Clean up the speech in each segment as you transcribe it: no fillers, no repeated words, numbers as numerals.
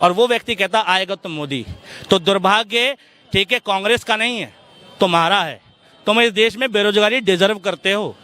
और वो व्यक्ति कहता आएगा तो मोदी। तो दुर्भाग्य ठीक है कांग्रेस का नहीं है, तुम्हारा है। तुम इस देश में बेरोजगारी डिजर्व करते हो,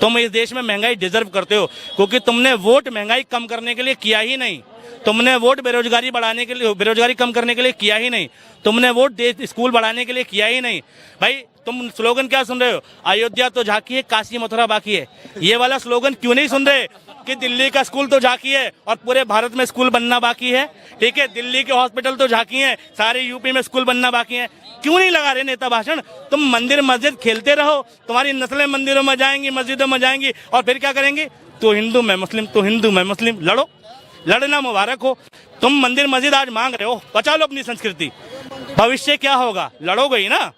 तुम इस देश में महंगाई डिजर्व करते हो, क्योंकि तुमने वोट महंगाई कम करने के लिए किया ही नहीं, तुमने वोट बेरोजगारी बढ़ाने के लिए, बेरोजगारी कम करने के लिए किया ही नहीं, तुमने वोट देश स्कूल बढ़ाने के लिए किया ही नहीं। भाई तुम स्लोगन क्या सुन रहे हो, अयोध्या तो झांकी है काशी मथुरा बाकी है। ये वाला स्लोगन क्यों नहीं सुन रहे कि दिल्ली का स्कूल तो झांकी है और पूरे भारत में स्कूल बनना बाकी है। ठीक है, दिल्ली के हॉस्पिटल तो झांकी है, सारे यूपी में स्कूल बनना बाकी है। क्यों नहीं लगा रहे नेता भाषण? तुम मंदिर मस्जिद खेलते रहो, तुम्हारी नस्लें मंदिरों में जाएंगी, मस्जिदों में जाएंगी, और फिर क्या करेंगे? तो हिंदू मैं मुस्लिम, तो हिंदू मैं मुस्लिम। लड़ो, लड़ना मुबारक हो। तुम मंदिर मस्जिद आज मांग रहे हो, बचा लो अपनी संस्कृति। भविष्य क्या होगा? लड़ोगे ही ना,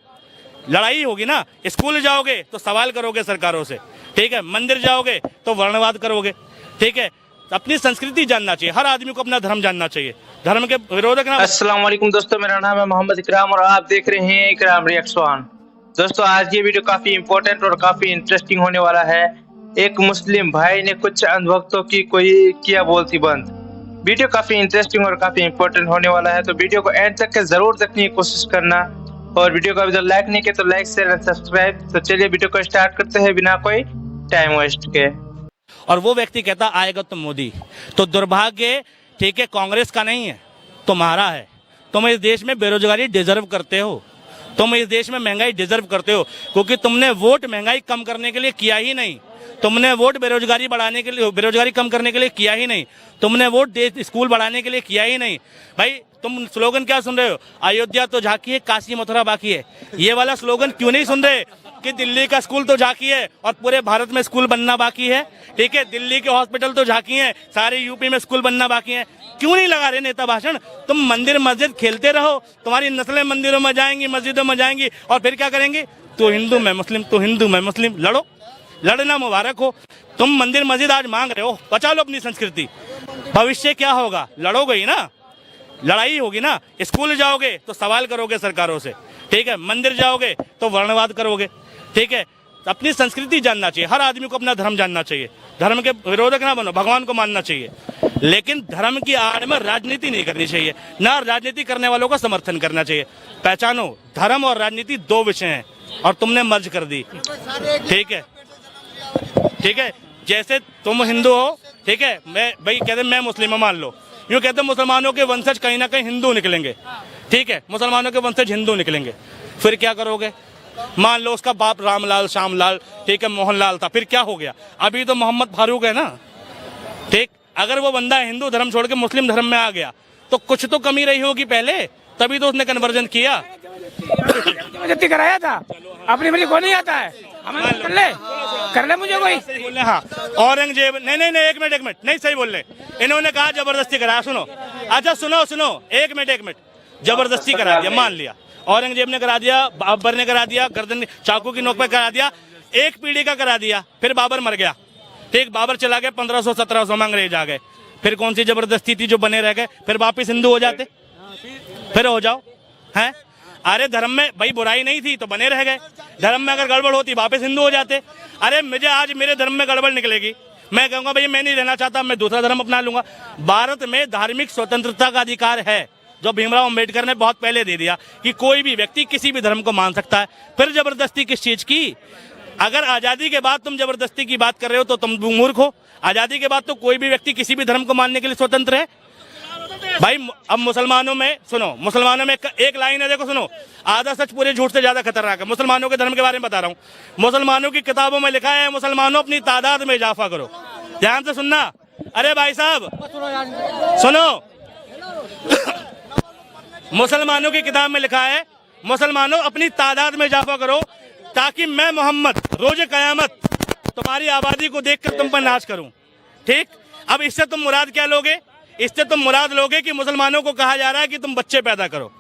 लड़ाई होगी ना। स्कूल जाओगे तो सवाल करोगे सरकारों से, ठीक है, मंदिर जाओगे तो वर्णवाद करोगे। ठीक है, अपनी संस्कृति जानना चाहिए, हर आदमी को अपना धर्म जानना चाहिए, धर्म के विरोधक ना। अस्सलाम वालेकुम दोस्तों, मेरा नाम है मोहम्मद इकराम और आप देख रहे हैं इकराम रिएक्ट्स वन। दोस्तों आज ये वीडियो काफी इंपॉर्टेंट और काफी इंटरेस्टिंग होने वाला है। एक मुस्लिम भाई ने कुछ अंधभक्तों की कोई किया बोलती बंद। वीडियो काफी इंटरेस्टिंग और काफी इंपॉर्टेंट होने वाला है, तो वीडियो को एंड तक के जरूर देखने की कोशिश करना, और वीडियो को अभी तक लाइक नहीं किया तो लाइक शेयर एंड सब्सक्राइब। तो चलिए वीडियो को स्टार्ट करते हैं बिना कोई टाइम वेस्ट के। और वो व्यक्ति कहता आएगा तो मोदी। तो दुर्भाग्य ठीक है कांग्रेस का नहीं है, तुम्हारा है। तुम इस देश में बेरोजगारी डिजर्व करते हो, तुम इस देश में महंगाई डिजर्व करते हो, क्योंकि तुमने वोट महंगाई कम करने के लिए किया ही नहीं, तुमने वोट बेरोजगारी बढ़ाने के लिए, बेरोजगारी कम करने के लिए किया ही नहीं, तुमने वोट देश स्कूल बढ़ाने के लिए किया ही नहीं। भाई तुम स्लोगन क्या सुन रहे हो, अयोध्या तो झांकी है काशी मथुरा बाकी है। ये वाला स्लोगन क्यों नहीं सुन रहे कि दिल्ली का स्कूल तो झांकी है और पूरे भारत में स्कूल बनना बाकी है। ठीक है, दिल्ली के हॉस्पिटल तो झांकी है, सारे यूपी में स्कूल बनना बाकी है। क्यों नहीं लगा रहे नेता भाषण? तुम मंदिर मस्जिद खेलते रहो, तुम्हारी नस्लें मंदिरों में जाएंगी, मस्जिदों में जाएंगी, और फिर क्या करेंगे? तो हिंदू मैं मुस्लिम, तो हिंदू मैं मुस्लिम। लड़ो, लड़ना मुबारक हो। तुम मंदिर मस्जिद आज मांग रहे हो, बचा लो अपनी संस्कृति। भविष्य क्या होगा? लड़ोगे ही ना, लड़ाई होगी ना। स्कूल जाओगे तो सवाल करोगे सरकारों से, ठीक है, मंदिर जाओगे तो वर्णवाद करोगे। ठीक है, अपनी संस्कृति जानना चाहिए, हर आदमी को अपना धर्म जानना चाहिए, धर्म के विरोधक ना बनो, भगवान को मानना चाहिए, लेकिन धर्म की आड़ में राजनीति नहीं करनी चाहिए, ना राजनीति करने वालों का समर्थन करना चाहिए। पहचानो, धर्म और राजनीति दो विषय हैं और तुमने मर्ज कर दी। ठीक है, ठीक है, जैसे तुम हिंदू हो, ठीक है, मैं भाई कहते मैं मुस्लिम हूं, मान लो, यूं कहते मुसलमानों के वंशज कहीं ना कहीं हिंदू निकलेंगे। ठीक है, मुसलमानों के वंशज हिंदू निकलेंगे, फिर क्या करोगे? मान लो उसका बाप रामलाल, श्यामलाल, ठीक है, मोहनलाल था, फिर क्या हो गया? अभी तो मोहम्मद फारूक है ना। ठीक, अगर वो बंदा हिंदू धर्म छोड़ के मुस्लिम धर्म में आ गया तो कुछ तो कमी रही होगी पहले, तभी तो उसने कन्वर्जन किया। जब्ती कराया था, अपनी मेरी को नहीं आता है, कर ले मुझे कोई बोले। हाँ, औरंगजेब, नहीं नहीं नहीं, एक मिनट, नहीं सही बोल रहे, इन्होंने कहा जबरदस्ती कराया। सुनो, अच्छा सुनो, एक मिनट, जबरदस्ती करा दिया, मान लिया, औरंगजेब ने करा दिया, बाबर ने करा दिया, गर्दन चाकू की नोक पे करा दिया, एक पीढ़ी का करा दिया, फिर बाबर मर गया। ठीक, बाबर चला गया 1500-1700 में, अंग्रेज आ गए, फिर कौन सी जबरदस्ती थी जो बने रह गए? फिर वापिस हिंदू हो जाते, फिर हो जाओ हैं। अरे धर्म में भाई बुराई नहीं थी तो बने रह गए, धर्म में अगर गड़बड़ होती वापस हिंदू हो जाते। अरे मुझे आज मेरे धर्म में गड़बड़ निकलेगी, मैं कहूंगा भैया मैं नहीं रहना चाहता, मैं दूसरा धर्म अपना लूंगा। भारत में धार्मिक स्वतंत्रता का अधिकार है, जो भीमराव अंबेडकर ने बहुत पहले दे दिया कि कोई भी व्यक्ति किसी भी धर्म को मान सकता है। फिर जबरदस्ती किस चीज की? अगर आजादी के बाद तुम जबरदस्ती की बात कर रहे हो तो तुम मूर्ख हो। आजादी के बाद तो कोई भी व्यक्ति किसी भी धर्म को मानने के लिए स्वतंत्र है। भाई अब मुसलमानों में सुनो, मुसलमानों में एक लाइन है, देखो सुनो, आधा सच पूरे झूठ से ज्यादा खतरनाक है। मुसलमानों के धर्म के बारे में बता रहा हूँ, मुसलमानों की किताबों में लिखा है, मुसलमानों अपनी तादाद में इजाफा करो। ध्यान से सुनना, अरे भाई साहब सुनो, मुसलमानों की किताब में लिखा है, मुसलमानों अपनी तादाद में इजाफा करो, ताकि मैं मोहम्मद रोज कयामत तुम्हारी आबादी को देखकर तुम पर नाच करूं। ठीक, अब इससे तुम मुराद क्या लोगे? इससे तुम मुराद लोगे कि मुसलमानों को कहा जा रहा है कि तुम बच्चे पैदा करो,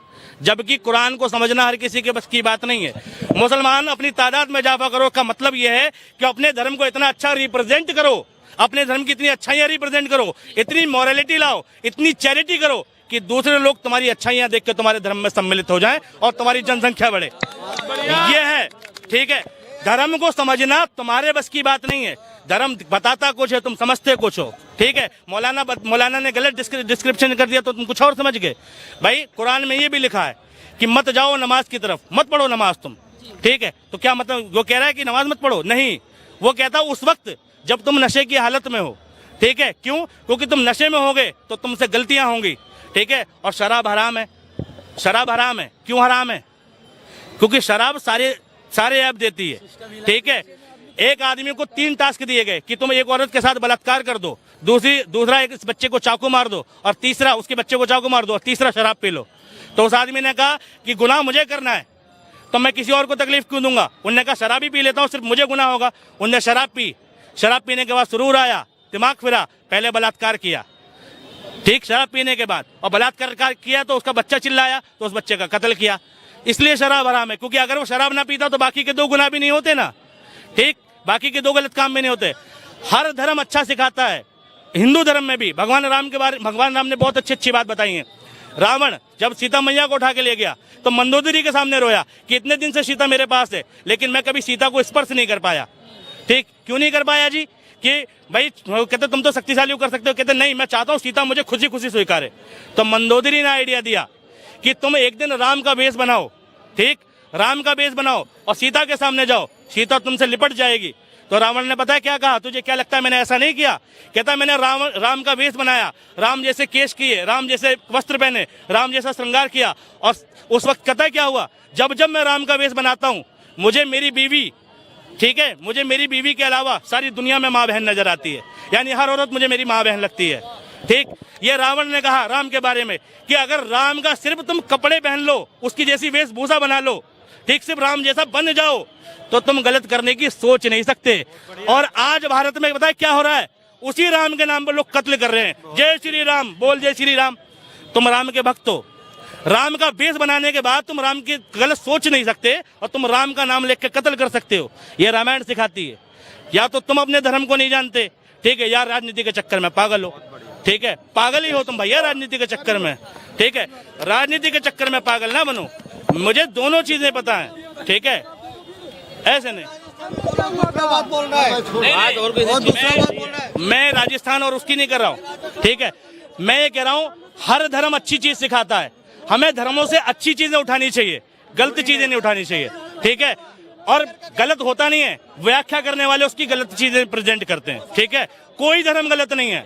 जबकि कुरान को समझना हर किसी के बस की बात नहीं है। मुसलमान अपनी तादाद में इजाफा करो का मतलब यह है कि अपने धर्म को इतना अच्छा रिप्रेजेंट करो, अपने धर्म की इतनी अच्छाइयां रिप्रेजेंट करो, इतनी मॉरलिटी लाओ, इतनी चैरिटी करो कि दूसरे लोग तुम्हारी अच्छाइयां देख के तुम्हारे धर्म में सम्मिलित हो जाएं और तुम्हारी जनसंख्या बढ़े। ये है, ठीक है, धर्म को समझना तुम्हारे बस की बात नहीं है, धर्म बताता कुछ है, तुम समझते कुछ हो। ठीक है, मौलाना ने गलत डिस्क्रिप्शन कर दिया तो तुम कुछ और समझ गए। भाई कुरान में ये भी लिखा है कि मत जाओ नमाज की तरफ, मत पढ़ो नमाज तुम। ठीक है, तो क्या मतलब वो कह रहा है कि नमाज मत पढ़ो? नहीं, वो कहता उस वक्त जब तुम नशे की हालत में हो। ठीक है, क्यों? क्योंकि तुम नशे में होगे तो तुमसे गलतियां होंगी। ठीक है, और शराब हराम है। शराब हराम है, क्यों हराम है? क्योंकि शराब सारे ऐप देती है। ठीक है, एक आदमी को 3 टास्क दिए गए कि तुम एक औरत के साथ बलात्कार कर दो, दूसरा एक इस बच्चे को चाकू मार दो, और तीसरा उसके बच्चे को चाकू मार दो, और तीसरा शराब पी लो। तो उस आदमी ने कहा कि गुनाह मुझे करना है तो मैं किसी और को तकलीफ क्यों दूंगा? उनने कहा शराब ही पी लेता हूँ, सिर्फ मुझे गुनाह होगा। उनने शराब पी, शराब पीने के बाद सुरूर आया, दिमाग फिरा, पहले बलात्कार किया। ठीक, शराब पीने के बाद, और बलात्कार किया तो उसका बच्चा चिल्लाया तो उस बच्चे का कत्ल किया। इसलिए शराब हराम है, क्योंकि अगर वो शराब ना पीता तो बाकी के 2 गुनाह भी नहीं होते ना। ठीक, बाकी के 2 गलत काम भी नहीं होते। हर धर्म अच्छा सिखाता है, हिंदू धर्म में भी। भगवान राम ने बहुत अच्छी बात बताई है। रावण जब सीता मैया को उठा के ले गया तो मंदोदरी के सामने रोया कि इतने दिन से सीता मेरे पास है, लेकिन मैं कभी सीता को स्पर्श नहीं कर पाया। ठीक, क्यों नहीं कर पाया जी? कि भाई कहते तुम तो शक्तिशाली कर सकते हो, कहते नहीं, मैं चाहता हूँ सीता मुझे खुशी खुशी स्वीकारे। तो मंदोदरी ने आइडिया दिया कि तुम एक दिन राम का वेश बनाओ। ठीक, राम का वेश बनाओ और सीता के सामने जाओ, सीता तुमसे लिपट जाएगी। तो रावण ने पता है क्या कहा? तुझे क्या लगता है मैंने ऐसा नहीं किया? कहता मैंने राम का वेश बनाया, राम जैसे केश किए, राम जैसे वस्त्र पहने, राम जैसा श्रृंगार किया। और उस वक्त कहता क्या हुआ? जब जब मैं राम का वेश बनाता हूँ मुझे मेरी बीवी, ठीक है, मुझे मेरी बीवी के अलावा सारी दुनिया में माँ बहन नजर आती है। यानी हर औरत मुझे मेरी माँ बहन लगती है। ठीक, ये रावण ने कहा राम के बारे में कि अगर राम का सिर्फ तुम कपड़े पहन लो, उसकी जैसी वेशभूषा बना लो, ठीक, सिर्फ राम जैसा बन जाओ, तो तुम गलत करने की सोच नहीं सकते। और आज भारत में बताए क्या हो रहा है? उसी राम के नाम पर लोग कत्ल कर रहे हैं। जय श्री राम बोल, जय श्री राम। तुम राम के भक्त हो, राम का वेश बनाने के बाद तुम राम की गलत सोच नहीं सकते और तुम राम का नाम लेकर कत्ल कर सकते हो। यह रामायण सिखाती है। या तो तुम अपने धर्म को नहीं जानते, ठीक है, या राजनीति के चक्कर में पागल हो। ठीक है, पागल ही हो तुम भैया राजनीति के चक्कर में। ठीक है, राजनीति के चक्कर में पागल ना बनो। मुझे दोनों चीजें पता है। ठीक है, ऐसे नहीं मैं राजस्थान और उसकी नहीं कर रहा हूँ। ठीक है, मैं ये कह रहा हूँ हर धर्म अच्छी चीज सिखाता है। हमें धर्मों से अच्छी चीजें उठानी चाहिए, गलत चीजें नहीं उठानी चाहिए। ठीक है, और गलत होता नहीं है, व्याख्या करने वाले उसकी गलत चीजें प्रेजेंट करते हैं। ठीक है, कोई धर्म गलत नहीं है।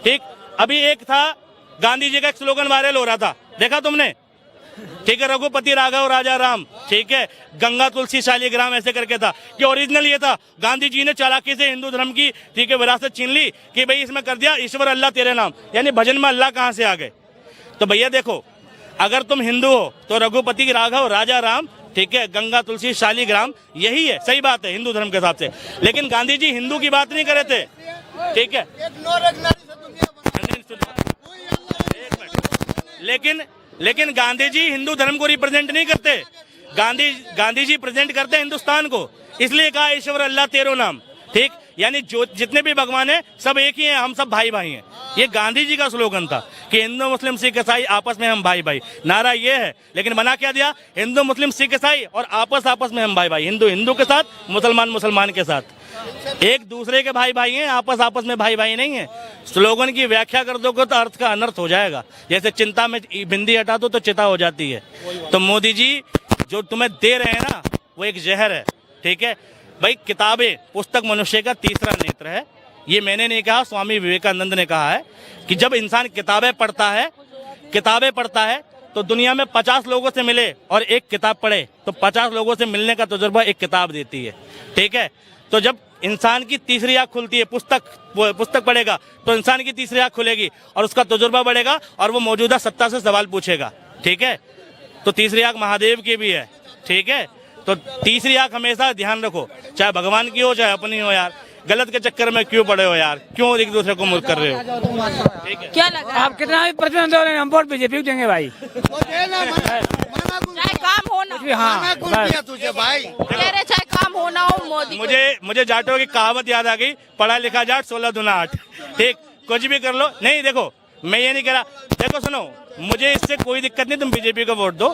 ठीक, अभी एक था गांधी जी का एक स्लोगन वायरल हो रहा था, देखा तुमने? ठीक है, रघुपति राघव राजा राम, ठीक है, गंगा तुलसी शालिग्राम, ऐसे करके था कि ओरिजिनल ये था। गांधी जी ने चालाकी से हिंदू धर्म की, ठीक है, विरासत छीन ली कि भाई इसमें कर दिया ईश्वर अल्लाह तेरे नाम, यानी भजन में अल्लाह कहाँ से आ गए? तो भैया देखो, अगर तुम हिंदू हो तो रघुपति राघव राजा राम, ठीक है, गंगा तुलसी शालिग्राम, यही है, सही बात है हिंदू धर्म के हिसाब से। लेकिन गांधी जी हिंदू की बात नहीं करे थे। ठीक है, लेकिन गांधी जी हिंदू धर्म को रिप्रेजेंट नहीं करते। गांधी जी प्रेजेंट करते हिंदुस्तान को, इसलिए कहा ईश्वर अल्लाह तेरो नाम। ठीक, यानी जो जितने भी भगवान हैं सब एक ही हैं, हम सब भाई भाई हैं। ये गांधी जी का स्लोगन था कि हिंदू मुस्लिम सिख ईसाई आपस में हम भाई भाई, नारा ये है। लेकिन बना क्या दिया? हिंदू मुस्लिम सिख ईसाई और आपस में हम भाई भाई, हिंदू हिंदू के साथ, मुसलमान मुसलमान के साथ। एक दूसरे के भाई भाई हैं, आपस में भाई भाई नहीं है। स्लोगन की व्याख्या कर दोगे तो अर्थ का अनर्थ हो जाएगा। जैसे चिंता में बिंदी हटा दो तो चिता हो जाती है। तो मोदी जी जो तुम्हें दे रहे हैं ना, वो एक जहर है। ठीक है भाई, किताबें, पुस्तक मनुष्य का तीसरा नेत्र है। ये मैंने नहीं कहा, स्वामी विवेकानंद ने कहा है कि जब इंसान किताबें पढ़ता है तो दुनिया में 50 लोगों से मिले और एक किताब पढ़े तो 50 लोगों से मिलने का तजुर्बा एक किताब देती है। ठीक है, तो जब इंसान की तीसरी आंख खुलती है, पुस्तक पढ़ेगा तो इंसान की तीसरी आंख खुलेगी और उसका तजुर्बा बढ़ेगा और वो मौजूदा सत्ता से सवाल पूछेगा। ठीक है, तो तीसरी आंख महादेव की भी है। ठीक है, तो तीसरी आंख हमेशा ध्यान रखो, चाहे भगवान की हो चाहे अपनी हो। यार गलत के चक्कर में क्यों पड़े हो यार? क्यों एक दूसरे को मूर्ख कर रहे हो? ठीक है, क्या लगा आप कितना भी प्रतिबंध दो, हम वोट बीजेपी को देंगे भाई। चाहे काम हो ना, हाँ तुझे भाई चाहे काम होना हो मोदी। मुझे जाटों की कहावत याद आ गई, पढ़ा लिखा जाट 16 दूना 8। ठीक, कुछ भी कर लो। नहीं देखो, मैं ये नहीं कह रहा, देखो सुनो, मुझे इससे कोई दिक्कत नहीं, तुम बीजेपी को वोट दो,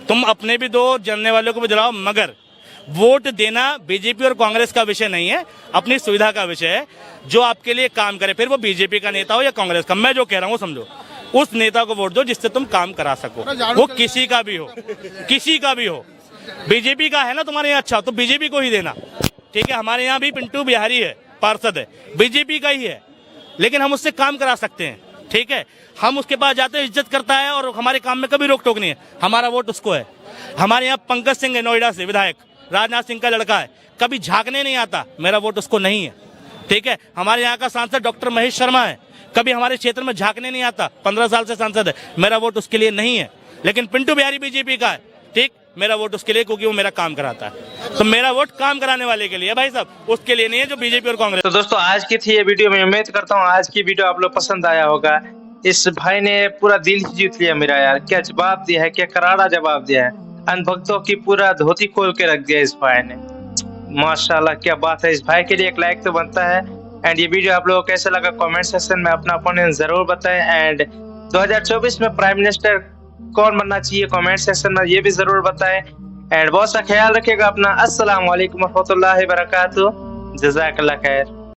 तुम अपने भी दो, जानने वालों को भी दिलाओ, मगर वोट देना बीजेपी और कांग्रेस का विषय नहीं है, अपनी सुविधा का विषय है। जो आपके लिए काम करे, फिर वो बीजेपी का नेता हो या कांग्रेस का, मैं जो कह रहा हूँ समझो, उस नेता को वोट दो जिससे तुम काम करा सको, वो किसी का भी हो, किसी का भी हो। बीजेपी का है ना तुम्हारे यहाँ, अच्छा तो बीजेपी को ही देना, ठीक है। हमारे यहाँ भी पिंटू बिहारी है, पार्षद है, बीजेपी का ही है, लेकिन हम उससे काम करा सकते हैं, ठीक है। हम उसके पास जाते हैं, इज्जत करता है और हमारे काम में कभी रोक टोक नहीं है, हमारा वोट उसको है। हमारे यहाँ पंकज सिंह है, नोएडा से विधायक, राजनाथ सिंह का लड़का है, कभी झांकने नहीं आता, मेरा वोट उसको नहीं है, ठीक है। हमारे यहाँ का सांसद डॉक्टर महेश शर्मा है, कभी हमारे क्षेत्र में झांकने नहीं आता, 15 साल से सांसद है, मेरा वोट उसके लिए नहीं है। लेकिन पिंटू बिहारी बीजेपी का है, ठीक, मेरा वोट उसके लिए, क्योंकि वो मेरा काम कराता है। तो मेरा वोट काम कराने वाले के लिए भाई साहब, उसके लिए नहीं है जो बीजेपी और कांग्रेस। तो दोस्तों आज की थी ये वीडियो, मैं उम्मीद करता हूँ आज की वीडियो आप लोग पसंद आया होगा। इस भाई ने पूरा दिल जीत लिया मेरा यार, क्या जवाब दिया है, क्या करारा जवाब दिया है, अंधभक्तों की पूरा धोती खोल के रख दिया इस भाई ने, माशाल्लाह क्या बात है। इस भाई के लिए एक लाइक तो बनता है। एंड ये वीडियो आप लोगों को कैसा लगा कमेंट सेक्शन में अपना ओपिनियन जरूर बताएं। एंड 2024 में प्राइम मिनिस्टर कौन बनना चाहिए कमेंट सेक्शन में ये भी जरूर बताएं। एंड बहुत सा ख्याल रखिएगा अपना। अस्सलाम वालेकुम रहमतुल्लाहि व बरकातुहू, जज़ाकल्लाह खैर।